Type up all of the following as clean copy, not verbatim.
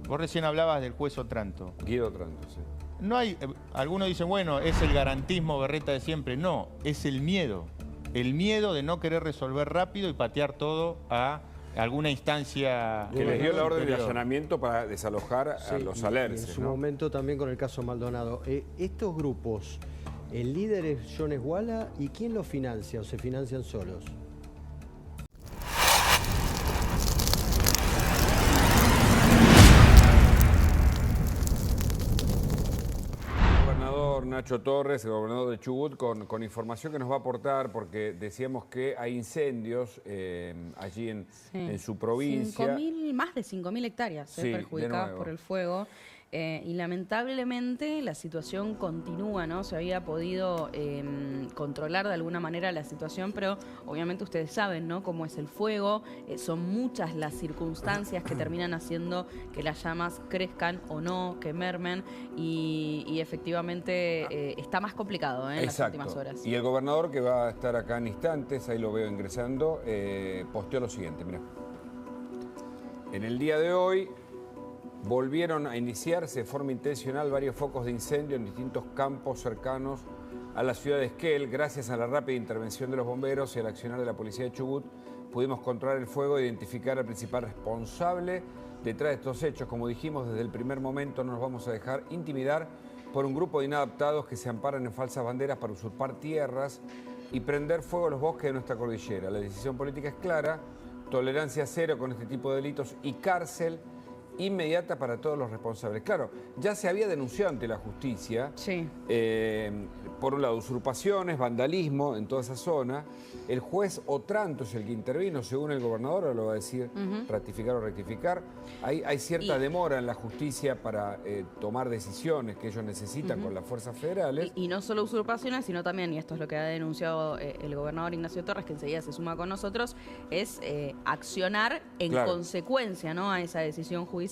Vos recién hablabas del juez Otranto. Guido Otranto, sí. No hay, algunos dicen, bueno, es el garantismo berreta de siempre. No, es el miedo. El miedo de no querer resolver rápido y patear todo a alguna instancia. Que les dio la orden de superior. allanamiento para desalojar a los alerces. En su ¿no? momento también con el caso Maldonado. Estos grupos, el líder es John Esguala, ¿y quién los financia o se financian solos? Nacho Torres, el gobernador de Chubut, con información que nos va a aportar, porque decíamos que hay incendios allí en su provincia. Más de 5.000 hectáreas Sí, perjudicadas por el fuego. Y lamentablemente la situación continúa, ¿no? Se había podido controlar de alguna manera la situación, pero obviamente ustedes saben, ¿no?, cómo es el fuego. Son muchas las circunstancias que terminan haciendo que las llamas crezcan o no, que mermen, y efectivamente está más complicado en las últimas horas. Y el gobernador, que va a estar acá en instantes, ahí lo veo ingresando, posteó lo siguiente, mirá. En el día de hoy volvieron a iniciarse de forma intencional varios focos de incendio en distintos campos cercanos a la ciudad de Esquel. Gracias a la rápida intervención de los bomberos y al accionar de la policía de Chubut, pudimos controlar el fuego e identificar al principal responsable detrás de estos hechos. Como dijimos, desde el primer momento no nos vamos a dejar intimidar por un grupo de inadaptados que se amparan en falsas banderas para usurpar tierras y prender fuego a los bosques de nuestra cordillera. La decisión política es clara: tolerancia cero con este tipo de delitos y cárcel inmediata para todos los responsables. Claro, ya se había denunciado ante la justicia, sí, por un lado, usurpaciones, vandalismo en toda esa zona. El juez Otranto es el que intervino, según el gobernador, ahora lo va a decir, ratificar o rectificar. Hay cierta demora en la justicia para tomar decisiones que ellos necesitan con las fuerzas federales. Y no solo usurpaciones, sino también, y esto es lo que ha denunciado el gobernador Ignacio Torres, que enseguida se suma con nosotros, es accionar en consecuencia, ¿no?, a esa decisión judicial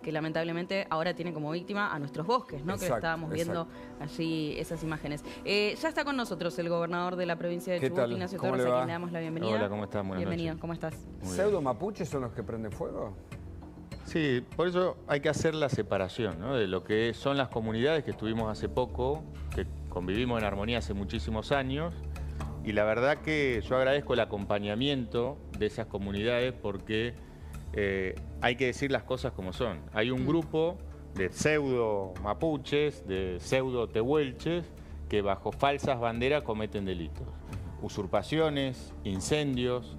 que lamentablemente ahora tiene como víctima a nuestros bosques, ¿no? Que estábamos viendo allí esas imágenes. Ya está con nosotros el gobernador de la provincia de Chubut, Ignacio Torres, a quien le damos la bienvenida. Hola, ¿cómo estás? Buenas Bienvenido, noches. ¿cómo estás? ¿Pseudo mapuches son los que prenden fuego? Sí, por eso hay que hacer la separación, ¿no?, de lo que son las comunidades que estuvimos hace poco, que convivimos en armonía hace muchísimos años, y la verdad que yo agradezco el acompañamiento de esas comunidades porque hay que decir las cosas como son. Hay un grupo de pseudo mapuches, de pseudo tehuelches, que bajo falsas banderas cometen delitos. Usurpaciones, incendios.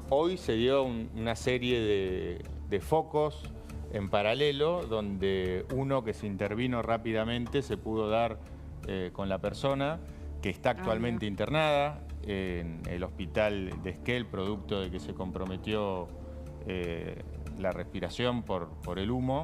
Hoy se dio una serie de focos en paralelo, donde uno que se intervino rápidamente se pudo dar con la persona que está actualmente internada en el hospital de Esquel, producto de que se comprometió la respiración por el humo,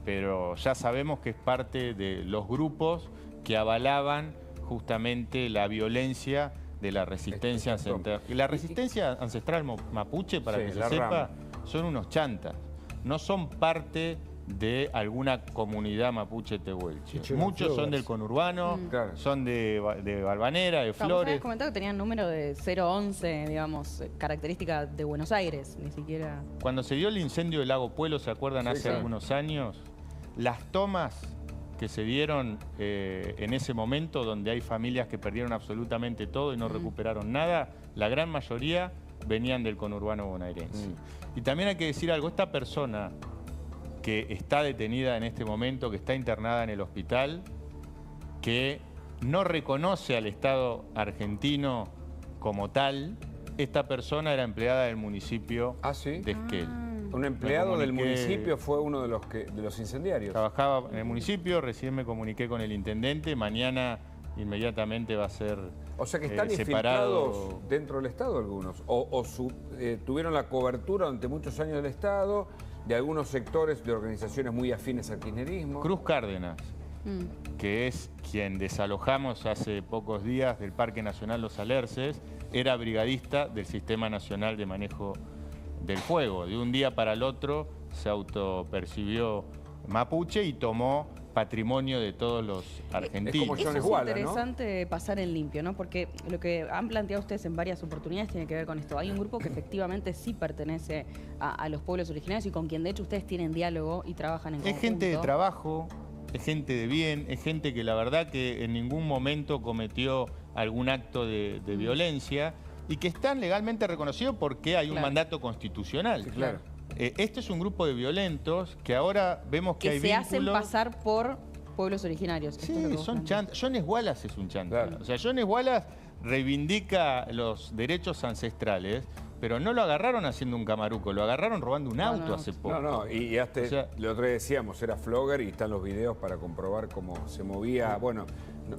pero ya sabemos que es parte de los grupos que avalaban justamente la violencia de la resistencia ancestral. La resistencia ancestral mapuche, para que se sepa, son unos chantas, no son parte de alguna comunidad mapuche tehuelche. Muchos son del conurbano, son de Balvanera, de Flores. Habías comentado que tenían número de 011, digamos, característica de Buenos Aires, ni siquiera... Cuando se dio el incendio del lago Puelo, ¿se acuerdan? Hace algunos años, las tomas que se dieron en ese momento, donde hay familias que perdieron absolutamente todo y no recuperaron nada, la gran mayoría venían del conurbano bonaerense. Y también hay que decir algo: esta persona que está detenida en este momento, que está internada en el hospital, que no reconoce al Estado argentino como tal, esta persona era empleada del municipio de Esquel. Un empleado del municipio fue uno de los incendiarios. Trabajaba en el municipio, recién me comuniqué con el intendente, mañana inmediatamente va a ser O sea que están infiltrados dentro del Estado algunos, tuvieron la cobertura durante muchos años del Estado, de algunos sectores de organizaciones muy afines al kirchnerismo. Cruz Cárdenas, que es quien desalojamos hace pocos días del Parque Nacional Los Alerces, era brigadista del Sistema Nacional de Manejo del Fuego. De un día para el otro se autopercibió mapuche y tomó patrimonio de todos los argentinos. Es como Eso John es Esguala, ¿no? interesante pasar en limpio, ¿no? Porque lo que han planteado ustedes en varias oportunidades tiene que ver con esto. Hay un grupo que efectivamente sí pertenece a los pueblos originarios y con quien de hecho ustedes tienen diálogo y trabajan en conjunto. Es gente de trabajo, es gente de bien, es gente que la verdad que en ningún momento cometió algún acto de violencia y que están legalmente reconocidos porque hay un mandato constitucional. Sí, claro. Este es un grupo de violentos que ahora vemos que hay se vínculos... hacen pasar por pueblos originarios. Esto es lo que Sí, vos son planteás. chantas. Jones Wallace es un chanta. Claro. O sea, Jones Wallace reivindica los derechos ancestrales, pero no lo agarraron haciendo un camaruco, lo agarraron robando un auto no. hace poco. No, y hasta O sea, el otro día decíamos, era flogger y están los videos para comprobar cómo se movía. Bueno,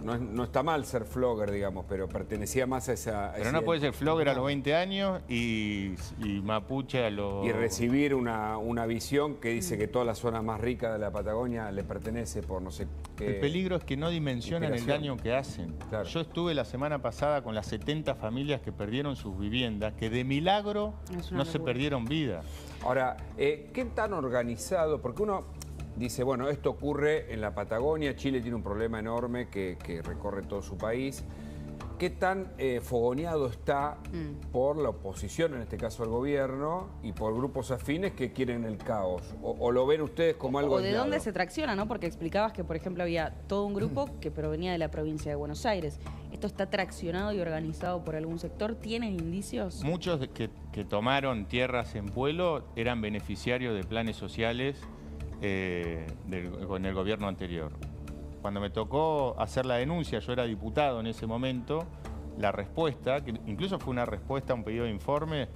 no está mal ser flogger, digamos, pero pertenecía más a esa... pero no puede ser flogger a los 20 años y mapuche a los... Y recibir una visión que dice que toda la zona más rica de la Patagonia le pertenece por no sé qué... El peligro es que no dimensionan el inspiración. daño que hacen. Claro. Yo estuve la semana pasada con las 70 familias que perdieron sus viviendas, que de milagro Es una no se locura. perdieron vida. Ahora, ¿qué tan organizado? Porque uno dice, bueno, esto ocurre en la Patagonia, Chile tiene un problema enorme que recorre todo su país. ¿Qué tan fogoneado está por la oposición, en este caso al gobierno, y por grupos afines que quieren el caos? ¿O lo ven ustedes como algo O de aislado? dónde se tracciona, ¿no? Porque explicabas que, por ejemplo, había todo un grupo que provenía de la provincia de Buenos Aires. ¿Esto está traccionado y organizado por algún sector? ¿Tienen indicios? Muchos que tomaron tierras en Pueblo eran beneficiarios de planes sociales con el gobierno anterior. Cuando me tocó hacer la denuncia, yo era diputado en ese momento, la respuesta, que incluso fue una respuesta a un pedido de informe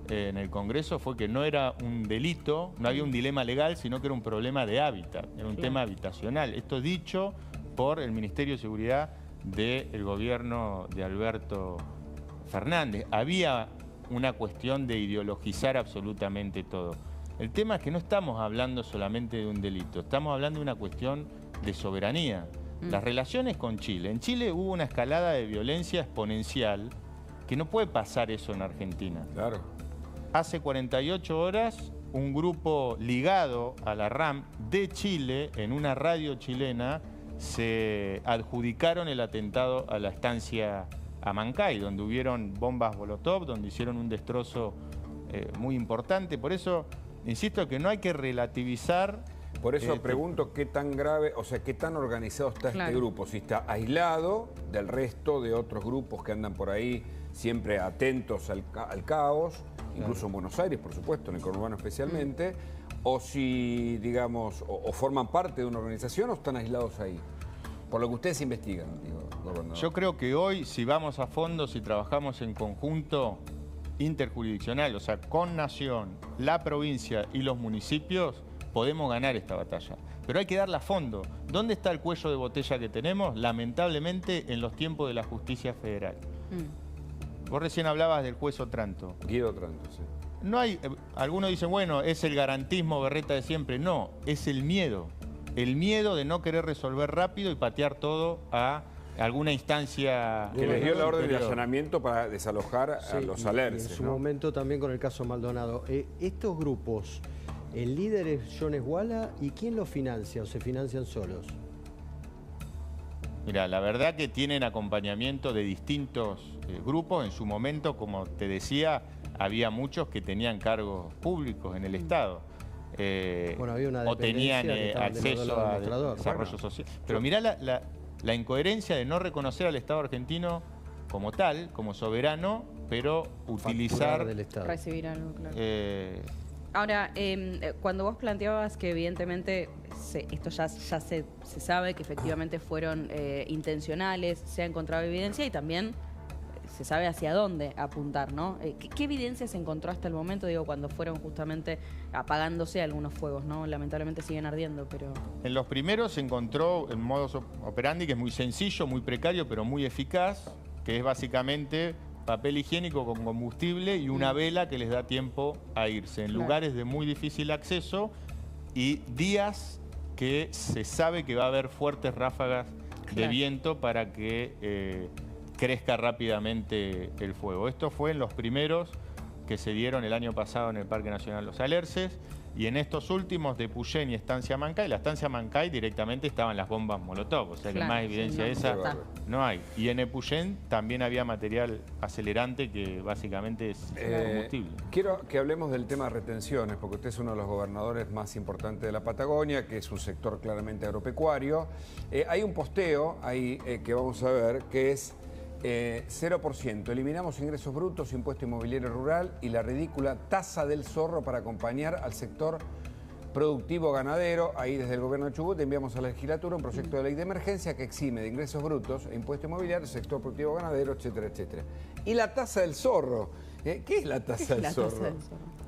en el Congreso, fue que no era un delito, no había un dilema legal, sino que era un problema de hábitat, era un tema habitacional. Esto dicho por el Ministerio de Seguridad del gobierno de Alberto Fernández. Había una cuestión de ideologizar absolutamente todo. El tema es que no estamos hablando solamente de un delito, estamos hablando de una cuestión de soberanía. Las relaciones con Chile. En Chile hubo una escalada de violencia exponencial que no puede pasar eso en Argentina. Claro. Hace 48 horas, un grupo ligado a la RAM de Chile, en una radio chilena, se adjudicaron el atentado a la estancia Amancay, donde hubieron bombas Molotov, donde hicieron un destrozo muy importante. Por eso, insisto que no hay que relativizar. Por eso pregunto qué tan grave, o sea, qué tan organizado está este grupo, si está aislado del resto de otros grupos que andan por ahí siempre atentos al caos, incluso en Buenos Aires, por supuesto, en el conurbano especialmente, o si, digamos, o forman parte de una organización o están aislados ahí. Por lo que ustedes investigan, digo, gobernador. Yo creo que hoy, si vamos a fondo, si trabajamos en conjunto interjurisdiccional, o sea, con Nación, la provincia y los municipios, podemos ganar esta batalla. Pero hay que darla a fondo. ¿Dónde está el cuello de botella que tenemos? Lamentablemente, en los tiempos de la justicia federal. Vos recién hablabas del juez Otranto. Guido Otranto, sí. No hay, algunos dicen, bueno, es el garantismo berreta de siempre. No, es el miedo. El miedo de no querer resolver rápido y patear todo a alguna instancia Que les dio la orden de superior. allanamiento para desalojar a los y alerces, en su ¿no? momento también con el caso Maldonado. Estos grupos, ¿el líder es John Esguala y quién los financia o se financian solos? Mira, la verdad que tienen acompañamiento de distintos grupos. En su momento, como te decía, había muchos que tenían cargos públicos en el Estado. Bueno, había una o tenían dependencia que estaban del acceso otro lado a del mostrador. desarrollo Bueno. social. Pero mirá la incoherencia de no reconocer al Estado argentino como tal, como soberano, pero utilizar... Facturar del Estado. Recibir algo, claro. eh, Ahora, cuando vos planteabas que evidentemente esto ya se sabe que efectivamente fueron intencionales, se ha encontrado evidencia y también se sabe hacia dónde apuntar, ¿no? ¿Qué evidencia se encontró hasta el momento, digo, cuando fueron justamente apagándose algunos fuegos, ¿no? Lamentablemente siguen ardiendo, pero... En los primeros se encontró el modus operandi, que es muy sencillo, muy precario, pero muy eficaz, que es básicamente papel higiénico con combustible y una vela que les da tiempo a irse en lugares de muy difícil acceso y días que se sabe que va a haber fuertes ráfagas de viento para que crezca rápidamente el fuego. Esto fue en los primeros que se dieron el año pasado en el Parque Nacional Los Alerces. Y en estos últimos de Puyén y Estancia Mancay, la Estancia Mancay directamente estaban las bombas Molotov, o sea que Claro, más evidencia sí, de no, esa está. no hay. Y en Epuyén también había material acelerante que básicamente es combustible. Quiero que hablemos del tema de retenciones, porque usted es uno de los gobernadores más importantes de la Patagonia, que es un sector claramente agropecuario. Hay un posteo ahí que vamos a ver, que es 0%. Eliminamos ingresos brutos, impuesto inmobiliario rural y la ridícula tasa del zorro para acompañar al sector productivo ganadero. Ahí desde el gobierno de Chubut enviamos a la legislatura un proyecto de ley de emergencia que exime de ingresos brutos e impuesto inmobiliario, sector productivo ganadero, etcétera, etcétera. Y la tasa del zorro. ¿Qué es la tasa del zorro?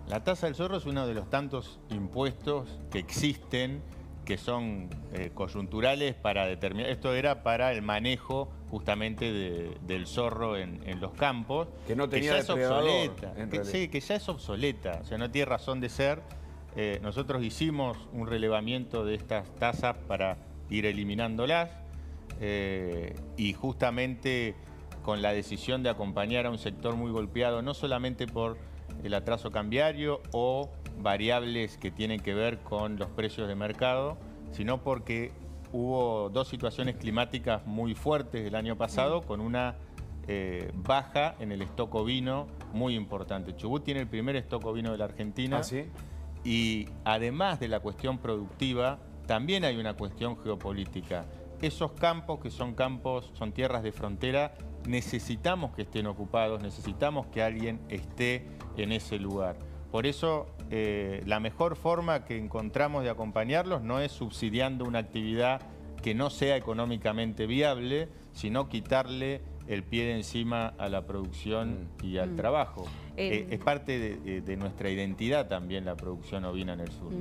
La tasa del zorro es uno de los tantos impuestos que existen, que son coyunturales para determinar. Esto era para el manejo justamente del zorro en los campos. Que no tenía ya es depredador, obsoleta. en realidad. Sí, que ya es obsoleta. O sea, no tiene razón de ser. Nosotros hicimos un relevamiento de estas tasas para ir eliminándolas. Y justamente con la decisión de acompañar a un sector muy golpeado, no solamente por el atraso cambiario o variables que tienen que ver con los precios de mercado, sino porque hubo dos situaciones climáticas muy fuertes el año pasado con una baja en el stock ovino muy importante. Chubut tiene el primer stock ovino de la Argentina. ¿Ah, sí? Y además de la cuestión productiva, también hay una cuestión geopolítica. Esos campos que son tierras de frontera, necesitamos que estén ocupados, necesitamos que alguien esté en ese lugar. Por eso, la mejor forma que encontramos de acompañarlos no es subsidiando una actividad que no sea económicamente viable, sino quitarle el pie de encima a la producción y al trabajo. Es parte de nuestra identidad también la producción ovina en el sur.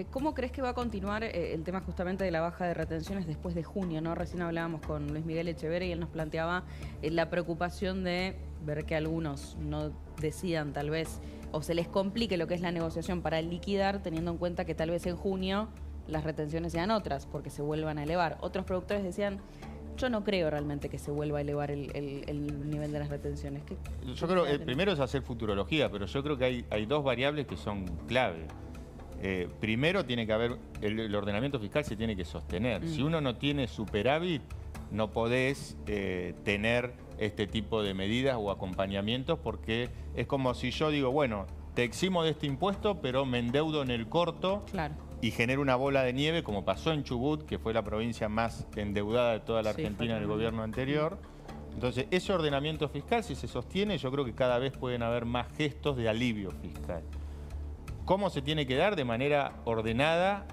¿Cómo crees que va a continuar el tema justamente de la baja de retenciones después de junio, ¿no? Recién hablábamos con Luis Miguel Echeverri y él nos planteaba la preocupación de ver que algunos no decidan tal vez o se les complique lo que es la negociación para liquidar, teniendo en cuenta que tal vez en junio las retenciones sean otras, porque se vuelvan a elevar. Otros productores decían, yo no creo realmente que se vuelva a elevar el nivel de las retenciones. Yo creo que primero es hacer futurología, pero yo creo que hay dos variables que son clave. Primero tiene que haber, el ordenamiento fiscal se tiene que sostener. Si uno no tiene superávit, no podés tener este tipo de medidas o acompañamientos, porque es como si yo digo, bueno, te eximo de este impuesto, pero me endeudo en el corto. Claro. Y genera una bola de nieve, como pasó en Chubut, que fue la provincia más endeudada de toda la Argentina en el gobierno anterior. Entonces, ese ordenamiento fiscal, si se sostiene, yo creo que cada vez pueden haber más gestos de alivio fiscal. ¿Cómo se tiene que dar? De manera ordenada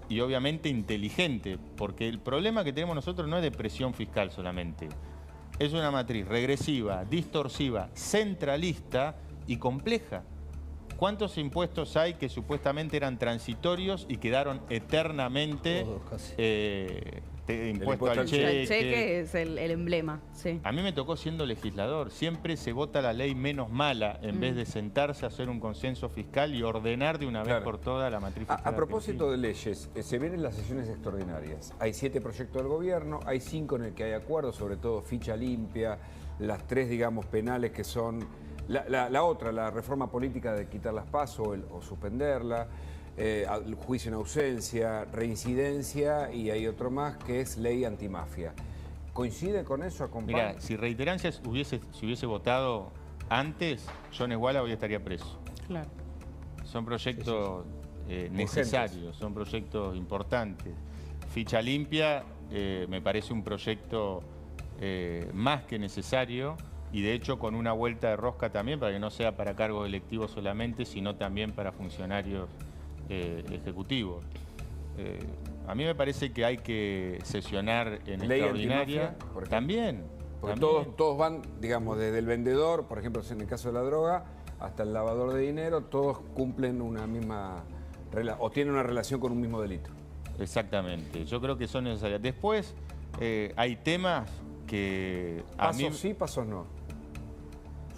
y obviamente inteligente, porque el problema que tenemos nosotros no es de presión fiscal solamente. Es una matriz regresiva, distorsiva, centralista y compleja. ¿Cuántos impuestos hay que supuestamente eran transitorios y quedaron eternamente impuesto al cheque? El cheque es el emblema, sí. A mí me tocó siendo legislador. Siempre se vota la ley menos mala en vez de sentarse a hacer un consenso fiscal y ordenar de una vez por todas la matriz fiscal. A propósito de leyes, se vienen las sesiones extraordinarias. Hay 7 proyectos del gobierno, hay 5 en el que hay acuerdos, sobre todo ficha limpia, las 3, digamos, penales que son... La otra, la reforma política de quitar las PASO o suspenderla, el juicio en ausencia, reincidencia y hay otro más que es ley antimafia. ¿Coincide con eso? ¿Acompaña? Mira, si reiterancia se hubiese votado antes, John Esguala hoy estaría preso. Claro. Son proyectos necesarios, son proyectos importantes. Ficha limpia me parece un proyecto más que necesario. Y de hecho con una vuelta de rosca también, para que no sea para cargos electivos solamente, sino también para funcionarios ejecutivos. A mí me parece que hay que sesionar en ¿Ley extraordinaria. antimafia, por ejemplo? También. Porque también. todos van, digamos, desde el vendedor, por ejemplo, en el caso de la droga, hasta el lavador de dinero, todos cumplen una misma o tienen una relación con un mismo delito. Exactamente. Yo creo que son necesarias. Después hay temas que a mí... ¿Pasos sí, pasos no?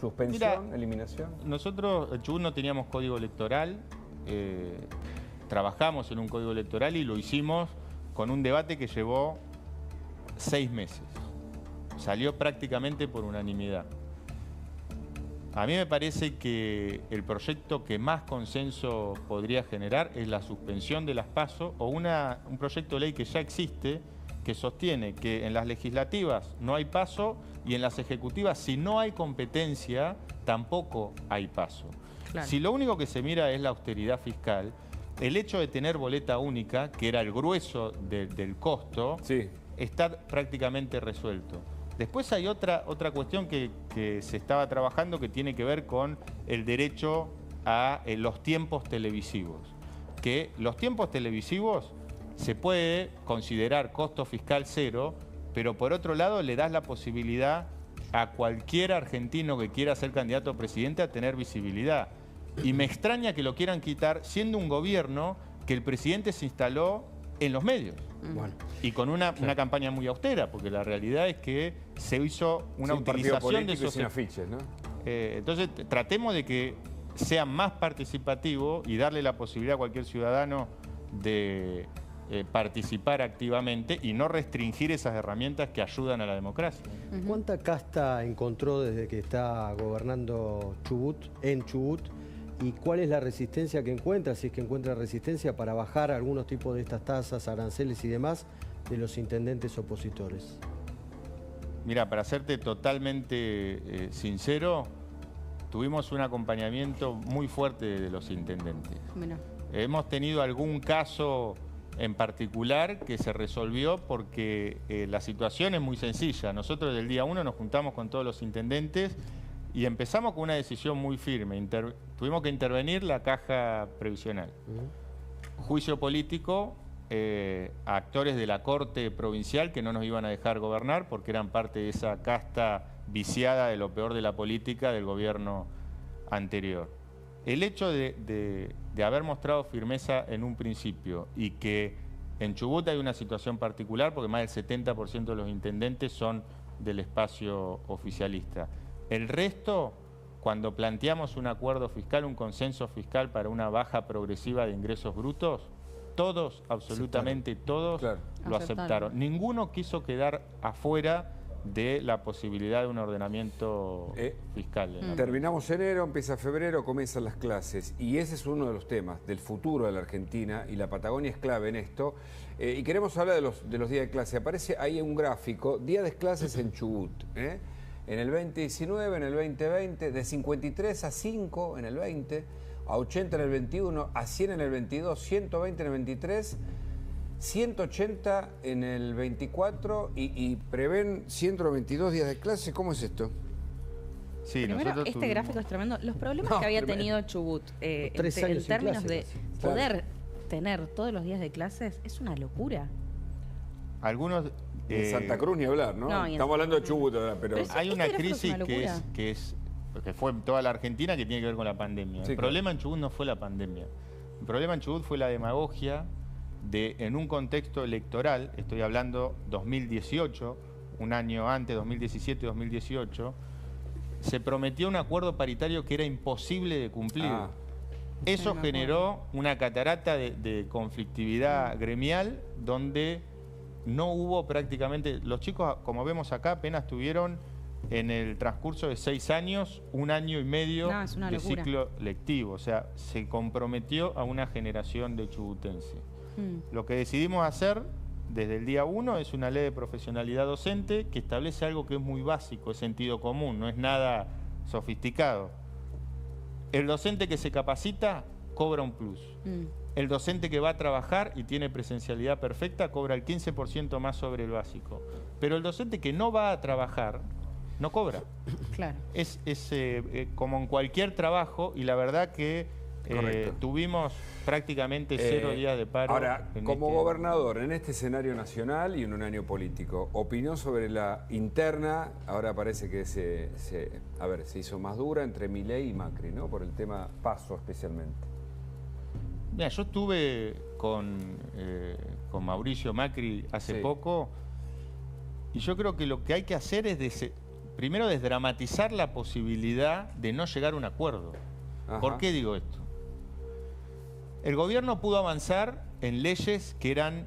¿Suspensión, Mira, eliminación? Nosotros en Chubut no teníamos código electoral, trabajamos en un código electoral y lo hicimos con un debate que llevó 6 meses. Salió prácticamente por unanimidad. A mí me parece que el proyecto que más consenso podría generar es la suspensión de las PASO o un proyecto de ley que ya existe, que sostiene que en las legislativas no hay PASO y en las ejecutivas, si no hay competencia, tampoco hay PASO. Claro. Si lo único que se mira es la austeridad fiscal, el hecho de tener boleta única, que era el grueso del costo, Sí. está prácticamente resuelto. Después hay otra cuestión que se estaba trabajando que tiene que ver con el derecho a los tiempos televisivos. Que los tiempos televisivos se puede considerar costo fiscal cero, pero por otro lado le das la posibilidad a cualquier argentino que quiera ser candidato a presidente a tener visibilidad. Y me extraña que lo quieran quitar siendo un gobierno que el presidente se instaló en los medios. Bueno, Y con una campaña muy austera, porque la realidad es que se hizo una Sin partido utilización de político y esos... sin afiches, ¿no? Entonces, tratemos de que sea más participativo y darle la posibilidad a cualquier ciudadano de participar activamente y no restringir esas herramientas que ayudan a la democracia. ¿cuánta casta encontró desde que está gobernando en Chubut? ¿Y cuál es la resistencia que encuentra, si es que encuentra resistencia, para bajar algunos tipos de estas tasas, aranceles y demás de los intendentes opositores? Mira, para serte totalmente sincero, tuvimos un acompañamiento muy fuerte de los intendentes. Mirá. Hemos tenido algún caso en particular que se resolvió porque la situación es muy sencilla. Nosotros del día 1 nos juntamos con todos los intendentes y empezamos con una decisión muy firme. Tuvimos que intervenir la caja previsional. Juicio político a actores de la Corte Provincial que no nos iban a dejar gobernar porque eran parte de esa casta viciada de lo peor de la política del gobierno anterior. El hecho de haber mostrado firmeza en un principio y que en Chubut hay una situación particular porque más del 70% de los intendentes son del espacio oficialista. El resto, cuando planteamos un acuerdo fiscal, un consenso fiscal para una baja progresiva de ingresos brutos, todos, absolutamente todos, Claro. lo Aceptaron. aceptaron. Ninguno quiso quedar afuera de la posibilidad de un ordenamiento fiscal. ¿no? Terminamos enero, empieza febrero, comienzan las clases y ese es uno de los temas del futuro de la Argentina y la Patagonia es clave en esto. Y queremos hablar de los días de clase. Aparece ahí un gráfico, días de clases en Chubut. En el 2019, en el 2020, de 53 a 5 en el 20, a 80 en el 21, a 100 en el 22, 120 en el 23, 180 en el 24 y prevén 122 días de clase. ¿Cómo es esto? Sí, Primero, nosotros este tuvimos- gráfico es tremendo. Los problemas que había tenido Chubut en 3 años sin términos clase de casi. poder tener todos los días de clases es una locura. Algunos... En Santa Cruz ni hablar, ¿no? No, y en Estamos hablando de Chubut ahora, pero... Pero Hay Este una gráfico es crisis una locura. que fue en toda la Argentina que tiene que ver con la pandemia. Sí, El problema en Chubut no fue la pandemia. El problema en Chubut fue la demagogia de, en un contexto electoral, estoy hablando 2018, un año antes, 2017-2018, se prometió un acuerdo paritario que era imposible de cumplir. Ah. Eso Sí, me generó una catarata de conflictividad gremial donde no hubo prácticamente... Los chicos, como vemos acá, apenas tuvieron en el transcurso de 6 años, 1 año y medio No, es una de locura. ciclo lectivo. O sea, se comprometió a una generación de chubutenses. Lo que decidimos hacer desde el día 1 es una ley de profesionalidad docente que establece algo que es muy básico, es sentido común, no es nada sofisticado. El docente que se capacita cobra un plus. El docente que va a trabajar y tiene presencialidad perfecta cobra el 15% más sobre el básico. Pero el docente que no va a trabajar no cobra. Claro. Es como en cualquier trabajo y la verdad que Correcto. tuvimos prácticamente 0 días de paro. Ahora, en como este- gobernador en este escenario nacional y en un año político, opinión sobre la interna, ahora parece que se hizo más dura entre Milei y Macri, ¿no? Por el tema PASO especialmente. Mira, yo estuve con Mauricio Macri hace Sí. poco y yo creo que lo que hay que hacer es primero desdramatizar la posibilidad de no llegar a un acuerdo. Ajá. ¿Por qué digo esto? El gobierno pudo avanzar en leyes que eran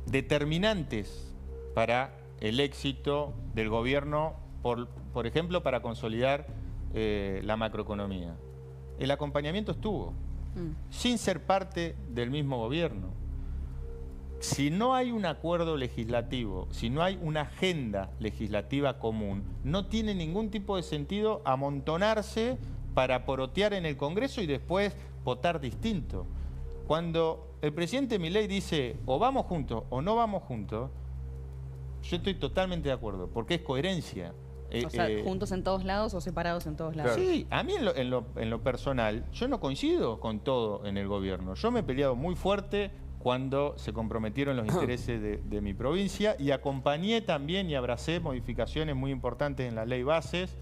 determinantes para el éxito del gobierno, por ejemplo, para consolidar la macroeconomía. El acompañamiento estuvo, sin ser parte del mismo gobierno. Si no hay un acuerdo legislativo, si no hay una agenda legislativa común, no tiene ningún tipo de sentido amontonarse para porotear en el Congreso y después votar distinto. Cuando el presidente Milei dice o vamos juntos o no vamos juntos, yo estoy totalmente de acuerdo, porque es coherencia. O sea, juntos en todos lados o separados en todos lados. Sí, a mí en lo personal, yo no coincido con todo en el gobierno. Yo me he peleado muy fuerte cuando se comprometieron los intereses de mi provincia y acompañé también y abracé modificaciones muy importantes en la ley bases.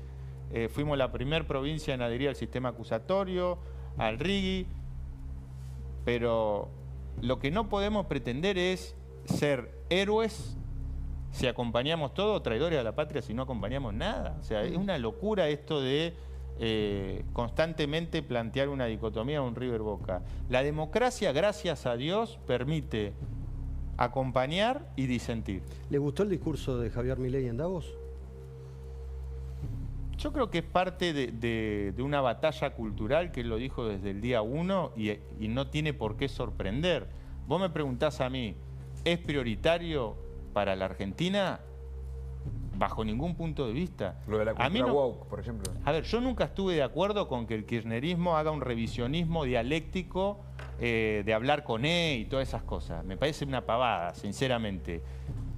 Fuimos la primer provincia en adherir al sistema acusatorio, al RIGI, pero lo que no podemos pretender es ser héroes si acompañamos todo, traidores a la patria si no acompañamos nada. O sea, es una locura esto de constantemente plantear una dicotomía, un River Boca. La democracia, gracias a Dios, permite acompañar y disentir. ¿Le gustó el discurso de Javier Milei en Davos? Yo creo que es parte de una batalla cultural que él lo dijo desde el día 1 y no tiene por qué sorprender. Vos me preguntás a mí, ¿es prioritario para la Argentina? Bajo ningún punto de vista. Lo de la cultura woke, por ejemplo. A ver, yo nunca estuve de acuerdo con que el kirchnerismo haga un revisionismo dialéctico de hablar con y todas esas cosas. Me parece una pavada, sinceramente.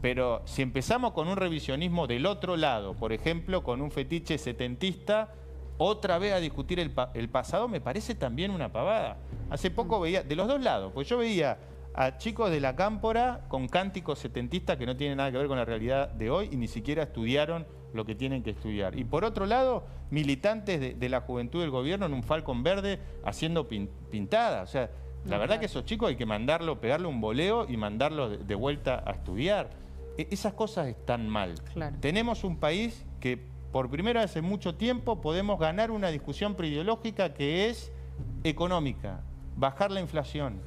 Pero si empezamos con un revisionismo del otro lado, por ejemplo, con un fetiche setentista, otra vez a discutir el pasado, me parece también una pavada. Hace poco veía, de los dos lados, pues yo veía a chicos de la Cámpora con cánticos setentistas que no tienen nada que ver con la realidad de hoy y ni siquiera estudiaron lo que tienen que estudiar. Y por otro lado, militantes de la juventud del gobierno en un falcón verde haciendo pintadas. O sea, la verdad que esos chicos hay que mandarlo, pegarle un boleo y mandarlos de vuelta a estudiar. Esas cosas están mal. Claro. Tenemos un país que por primera vez en mucho tiempo podemos ganar una discusión preideológica que es económica, bajar la inflación.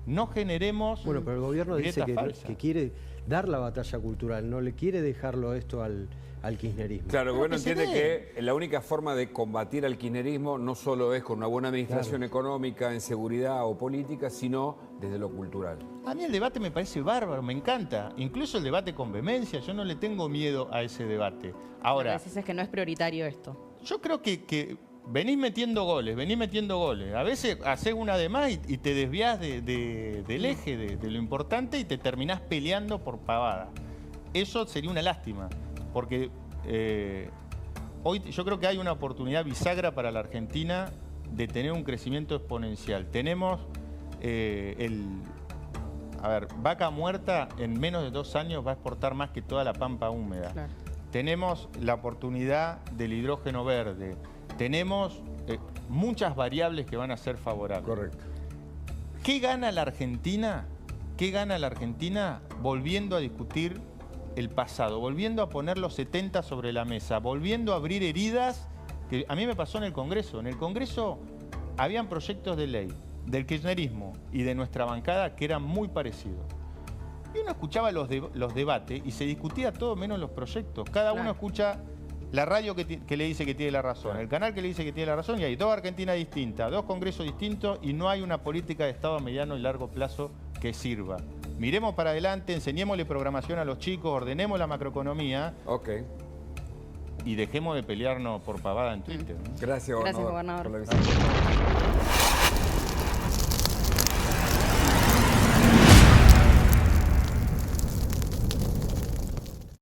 No generemos. Bueno, pero el gobierno dice que quiere dar la batalla cultural, no le quiere dejarlo esto al kirchnerismo. Claro, el gobierno entiende que la única forma de combatir al kirchnerismo no solo es con una buena administración económica, en seguridad o política, sino desde lo cultural. A mí el debate me parece bárbaro, me encanta. Incluso el debate con vehemencia, yo no le tengo miedo a ese debate. Ahora, Lo que decís es que no es prioritario esto. yo creo que venís metiendo goles. A veces haces una de más y te desvías del eje, de lo importante y te terminás peleando por pavada. Eso sería una lástima, porque hoy yo creo que hay una oportunidad bisagra para la Argentina de tener un crecimiento exponencial. Tenemos Vaca Muerta en menos de 2 años va a exportar más que toda la pampa húmeda. Claro. Tenemos la oportunidad del hidrógeno verde. Tenemos muchas variables que van a ser favorables. Correcto. ¿Qué gana la Argentina? ¿Qué gana la Argentina volviendo a discutir el pasado, volviendo a poner los 70 sobre la mesa, volviendo a abrir heridas que a mí me pasó en el Congreso? En el Congreso habían proyectos de ley del kirchnerismo y de nuestra bancada que eran muy parecidos. Y uno escuchaba los debates y se discutía todo menos los proyectos. Cada uno escucha la radio que le dice que tiene la razón, el canal que le dice que tiene la razón, y hay 2 Argentinas distintas, 2 congresos distintos y no hay una política de Estado a mediano y largo plazo que sirva. Miremos para adelante, enseñémosle programación a los chicos, ordenemos la macroeconomía y dejemos de pelearnos por pavada en Twitter, ¿no? Gracias, gobernador. Por la visita.